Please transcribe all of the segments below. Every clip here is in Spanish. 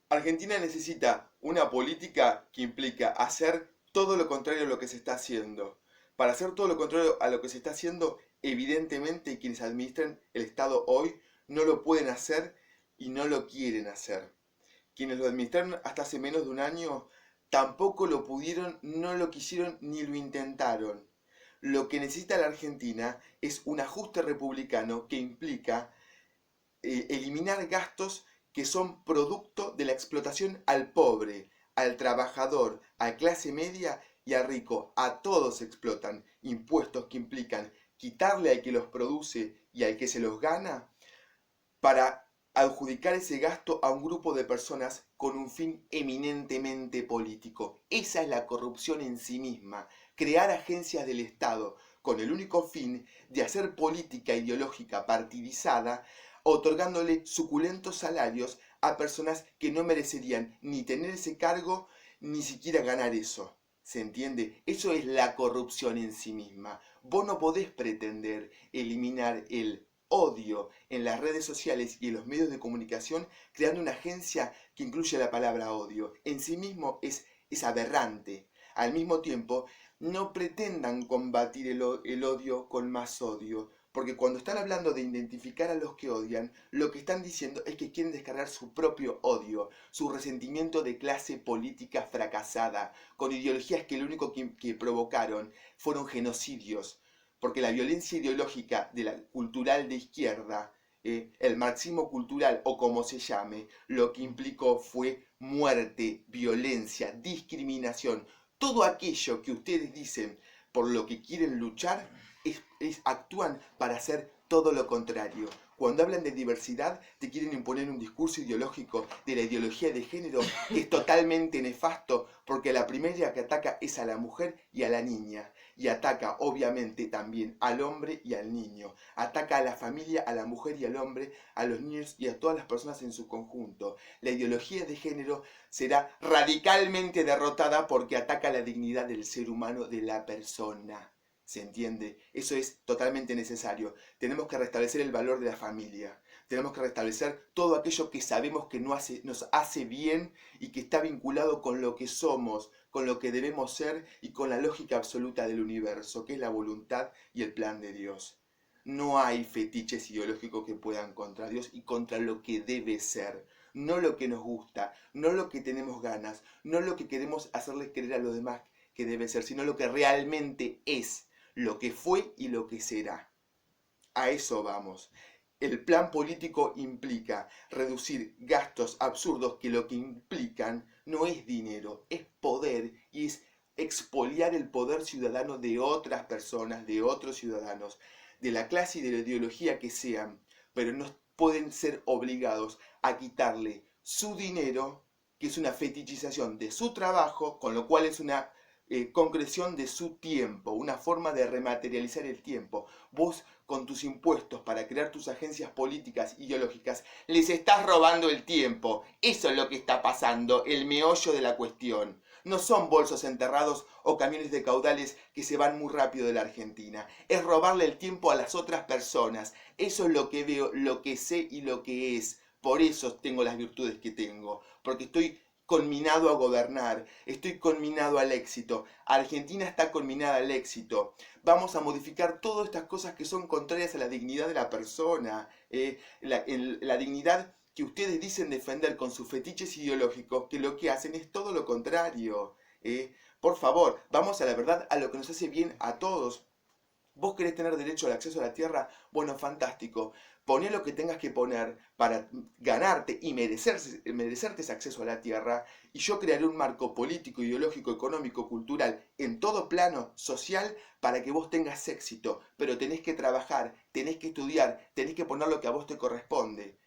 Argentina necesita una política que implica hacer todo lo contrario a lo que se está haciendo. Para hacer todo lo contrario a lo que se está haciendo, evidentemente quienes administran el Estado hoy no lo pueden hacer y no lo quieren hacer. Quienes lo administraron hasta hace menos de un año tampoco lo pudieron, no lo quisieron ni lo intentaron. Lo que necesita la Argentina es un ajuste republicano que implica eliminar gastos que son producto de la explotación al pobre, al trabajador, a clase media y al rico. A todos se explotan. Impuestos que implican quitarle al que los produce y al que se los gana para adjudicar ese gasto a un grupo de personas con un fin eminentemente político. Esa es la corrupción en sí misma, crear agencias del Estado con el único fin de hacer política ideológica partidizada, otorgándole suculentos salarios a personas que no merecerían ni tener ese cargo ni siquiera ganar eso. ¿Se entiende? Eso es la corrupción en sí misma. Vos no podés pretender eliminar el odio en las redes sociales y en los medios de comunicación creando una agencia que incluye la palabra odio. En sí mismo es aberrante. Al mismo tiempo, no pretendan combatir el odio con más odio, porque cuando están hablando de identificar a los que odian, lo que están diciendo es que quieren descargar su propio odio, su resentimiento de clase política fracasada, con ideologías que lo único que provocaron fueron genocidios, porque la violencia ideológica de la cultural de izquierda, el marxismo cultural o como se llame, lo que implicó fue muerte, violencia, discriminación. Todo aquello que ustedes dicen por lo que quieren luchar, actúan para hacer todo lo contrario. Cuando hablan de diversidad, te quieren imponer un discurso ideológico de la ideología de género que es totalmente nefasto, porque la primera que ataca es a la mujer y a la niña, y ataca obviamente también al hombre y al niño. Ataca a la familia, a la mujer y al hombre, a los niños y a todas las personas en su conjunto. La ideología de género será radicalmente derrotada porque ataca la dignidad del ser humano, de la persona. ¿Se entiende? Eso es totalmente necesario. Tenemos que restablecer el valor de la familia. Tenemos que restablecer todo aquello que sabemos que nos hace bien y que está vinculado con lo que somos, con lo que debemos ser y con la lógica absoluta del universo, que es la voluntad y el plan de Dios. No hay fetiches ideológicos que puedan contra Dios y contra lo que debe ser. No lo que nos gusta, no lo que tenemos ganas, no lo que queremos hacerles creer a los demás que debe ser, sino lo que realmente es, lo que fue y lo que será. A eso vamos. El plan político implica reducir gastos absurdos que lo que implican no es dinero, es poder y es expoliar el poder ciudadano de otras personas, de otros ciudadanos, de la clase y de la ideología que sean, pero no pueden ser obligados a quitarle su dinero, que es una fetichización de su trabajo, con lo cual es una concreción de su tiempo, una forma de rematerializar el tiempo. Vos con tus impuestos para crear tus agencias políticas ideológicas les estás robando el tiempo. Eso es lo que está pasando, el meollo de la cuestión. No son bolsos enterrados o camiones de caudales que se van muy rápido de la Argentina. Es robarle el tiempo a las otras personas. Eso es lo que veo, lo que sé y lo que es. Por eso tengo las virtudes que tengo. Porque estoy conminado a gobernar, estoy conminado al éxito. Argentina está conminada al éxito. Vamos a modificar todas estas cosas que son contrarias a la dignidad de la persona, la dignidad que ustedes dicen defender con sus fetiches ideológicos, que lo que hacen es todo lo contrario. Por favor, vamos a la verdad, a lo que nos hace bien a todos. ¿Vos querés tener derecho al acceso a la tierra? Bueno, fantástico. Poné lo que tengas que poner para ganarte y merecerte ese acceso a la tierra, y yo crearé un marco político, ideológico, económico, cultural, en todo plano social, para que vos tengas éxito. Pero tenés que trabajar, tenés que estudiar, tenés que poner lo que a vos te corresponde.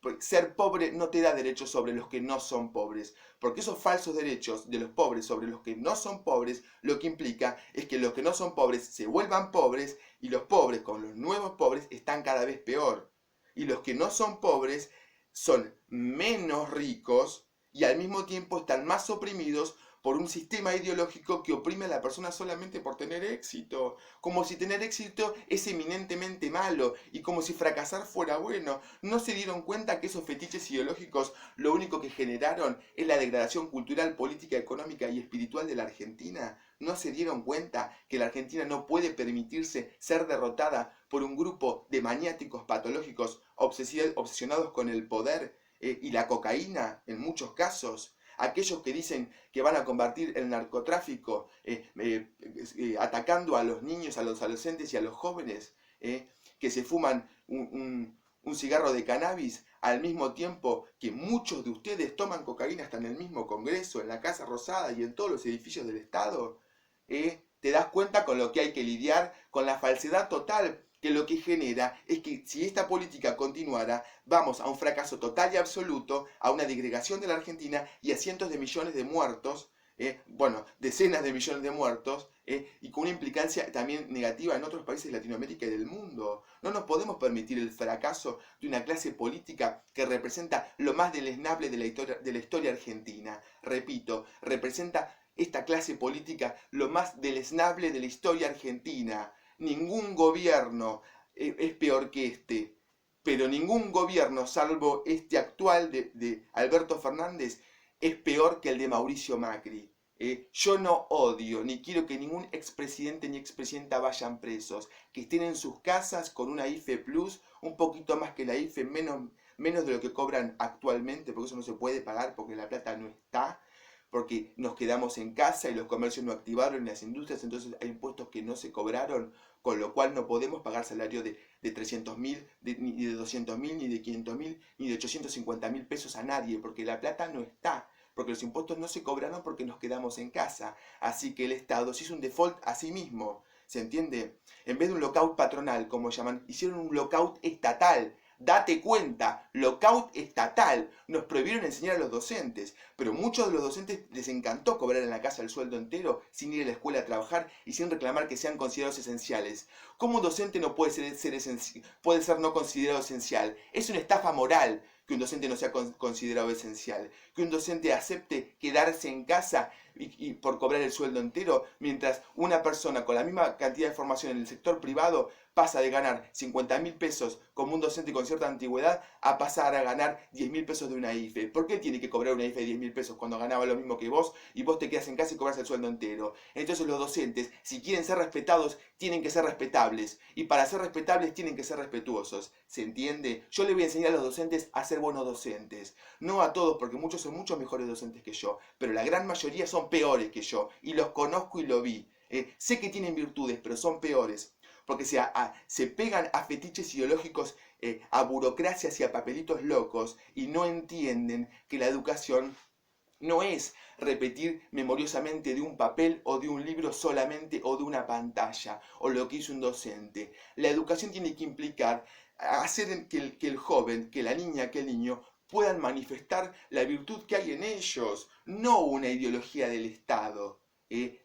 Porque ser pobre no te da derechos sobre los que no son pobres, porque esos falsos derechos de los pobres sobre los que no son pobres, lo que implica es que los que no son pobres se vuelvan pobres, y los pobres con los nuevos pobres están cada vez peor. Y los que no son pobres son menos ricos y al mismo tiempo están más oprimidos, por un sistema ideológico que oprime a la persona solamente por tener éxito, como si tener éxito es eminentemente malo y como si fracasar fuera bueno. ¿No se dieron cuenta que esos fetiches ideológicos lo único que generaron es la degradación cultural, política, económica y espiritual de la Argentina? ¿No se dieron cuenta que la Argentina no puede permitirse ser derrotada por un grupo de maniáticos patológicos obsesionados con el poder y la cocaína en muchos casos? Aquellos que dicen que van a combatir el narcotráfico atacando a los niños, a los adolescentes y a los jóvenes que se fuman un cigarro de cannabis al mismo tiempo que muchos de ustedes toman cocaína hasta en el mismo Congreso, en la Casa Rosada y en todos los edificios del Estado. Te das cuenta con lo que hay que lidiar, con la falsedad total, que lo que genera es que si esta política continuara, vamos a un fracaso total y absoluto, a una disgregación de la Argentina y a cientos de millones de muertos, bueno, decenas de millones de muertos, y con una implicancia también negativa en otros países de Latinoamérica y del mundo. No nos podemos permitir el fracaso de una clase política que representa lo más deleznable de la historia argentina. Repito, representa esta clase política lo más deleznable de la historia argentina. Ningún gobierno es peor que este, pero ningún gobierno, salvo este actual de Alberto Fernández, es peor que el de Mauricio Macri. Yo no odio, ni quiero que ningún expresidente ni expresidenta vayan presos, que estén en sus casas con una IFE Plus, un poquito más que la IFE, menos de lo que cobran actualmente, porque eso no se puede pagar porque la plata no está, porque nos quedamos en casa y los comercios no activaron, las industrias, entonces hay impuestos que no se cobraron, con lo cual no podemos pagar salario de 300.000, ni de 200.000, ni de 500.000, ni de 850.000 pesos a nadie, porque la plata no está, porque los impuestos no se cobraron porque nos quedamos en casa. Así que el Estado se hizo un default a sí mismo, ¿se entiende? En vez de un lockout patronal, como llaman, hicieron un lockout estatal. Date cuenta, lockout estatal. Nos prohibieron enseñar a los docentes, pero muchos de los docentes les encantó cobrar en la casa el sueldo entero sin ir a la escuela a trabajar y sin reclamar que sean considerados esenciales. ¿Cómo un docente no puede ser no considerado esencial? Es una estafa moral que un docente no sea considerado esencial, que un docente acepte quedarse en casa y por cobrar el sueldo entero, mientras una persona con la misma cantidad de formación en el sector privado pasa de ganar 50.000 pesos como un docente con cierta antigüedad a pasar a ganar 10.000 pesos de una IFE. ¿Por qué tiene que cobrar una IFE de 10.000 pesos cuando ganaba lo mismo que vos y vos te quedas en casa y cobras el sueldo entero? Entonces los docentes, si quieren ser respetados, tienen que ser respetables. Y para ser respetables tienen que ser respetuosos. ¿Se entiende? Yo le voy a enseñar a los docentes a ser buenos docentes. No a todos, porque muchos son muchos mejores docentes que yo, pero la gran mayoría son peores que yo. Y los conozco y lo vi. Sé que tienen virtudes, pero son peores. Porque se pegan a fetiches ideológicos, a burocracias y a papelitos locos y no entienden que la educación no es repetir memoriosamente de un papel o de un libro solamente o de una pantalla o lo que hizo un docente. La educación tiene que implicar hacer que el joven, que la niña, que el niño puedan manifestar la virtud que hay en ellos, no una ideología del Estado.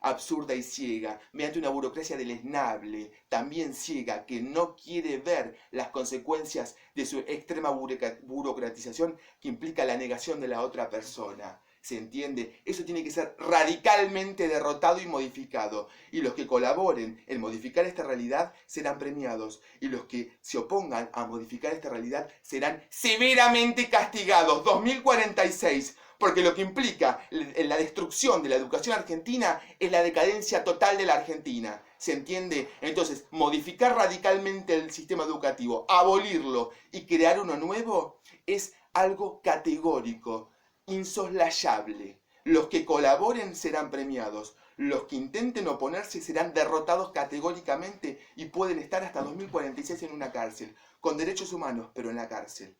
Absurda y ciega, mediante una burocracia deleznable, también ciega, que no quiere ver las consecuencias de su extrema burocratización que implica la negación de la otra persona. ¿Se entiende? Eso tiene que ser radicalmente derrotado y modificado. Y los que colaboren en modificar esta realidad serán premiados. Y los que se opongan a modificar esta realidad serán severamente castigados. 2046. Porque lo que implica la destrucción de la educación argentina es la decadencia total de la Argentina. ¿Se entiende? Entonces, modificar radicalmente el sistema educativo, abolirlo y crear uno nuevo es algo categórico, insoslayable. Los que colaboren serán premiados. Los que intenten oponerse serán derrotados categóricamente y pueden estar hasta 2046 en una cárcel, con derechos humanos, pero en la cárcel.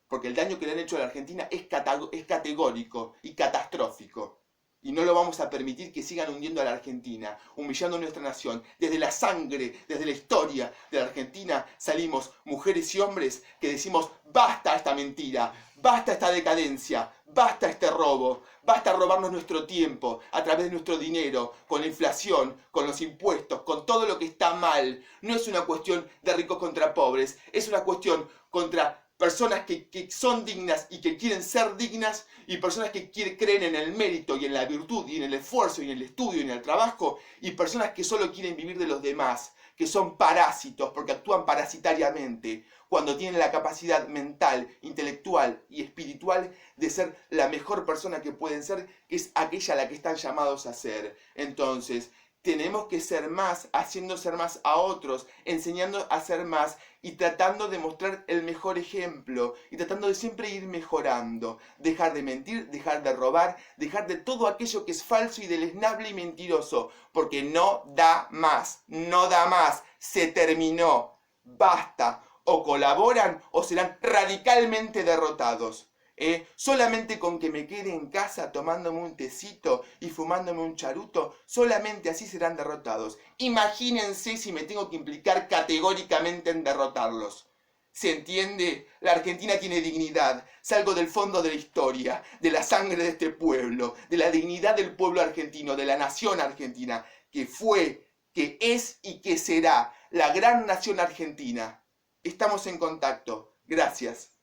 Porque el daño que le han hecho a la Argentina es categórico y catastrófico. Y no lo vamos a permitir que sigan hundiendo a la Argentina, humillando a nuestra nación. Desde la sangre, desde la historia de la Argentina salimos mujeres y hombres que decimos basta esta mentira, basta esta decadencia, basta este robo, basta robarnos nuestro tiempo a través de nuestro dinero, con la inflación, con los impuestos, con todo lo que está mal. No es una cuestión de ricos contra pobres, es una cuestión contra personas que son dignas y que quieren ser dignas, y personas que creen en el mérito y en la virtud y en el esfuerzo y en el estudio y en el trabajo, y personas que solo quieren vivir de los demás, que son parásitos porque actúan parasitariamente, cuando tienen la capacidad mental, intelectual y espiritual de ser la mejor persona que pueden ser, que es aquella a la que están llamados a ser. Entonces, tenemos que ser más, haciendo ser más a otros, enseñando a ser más y tratando de mostrar el mejor ejemplo y tratando de siempre ir mejorando. Dejar de mentir, dejar de robar, dejar de todo aquello que es falso y deleznable y mentiroso, porque no da más, no da más, se terminó, basta. O colaboran o serán radicalmente derrotados. Solamente con que me quede en casa tomándome un tecito y fumándome un charuto, solamente así serán derrotados. Imagínense si me tengo que implicar categóricamente en derrotarlos. ¿Se entiende? La Argentina tiene dignidad. Salgo del fondo de la historia, de la sangre de este pueblo, de la dignidad del pueblo argentino, de la nación argentina, que fue, que es y que será la gran nación argentina. Estamos en contacto. Gracias.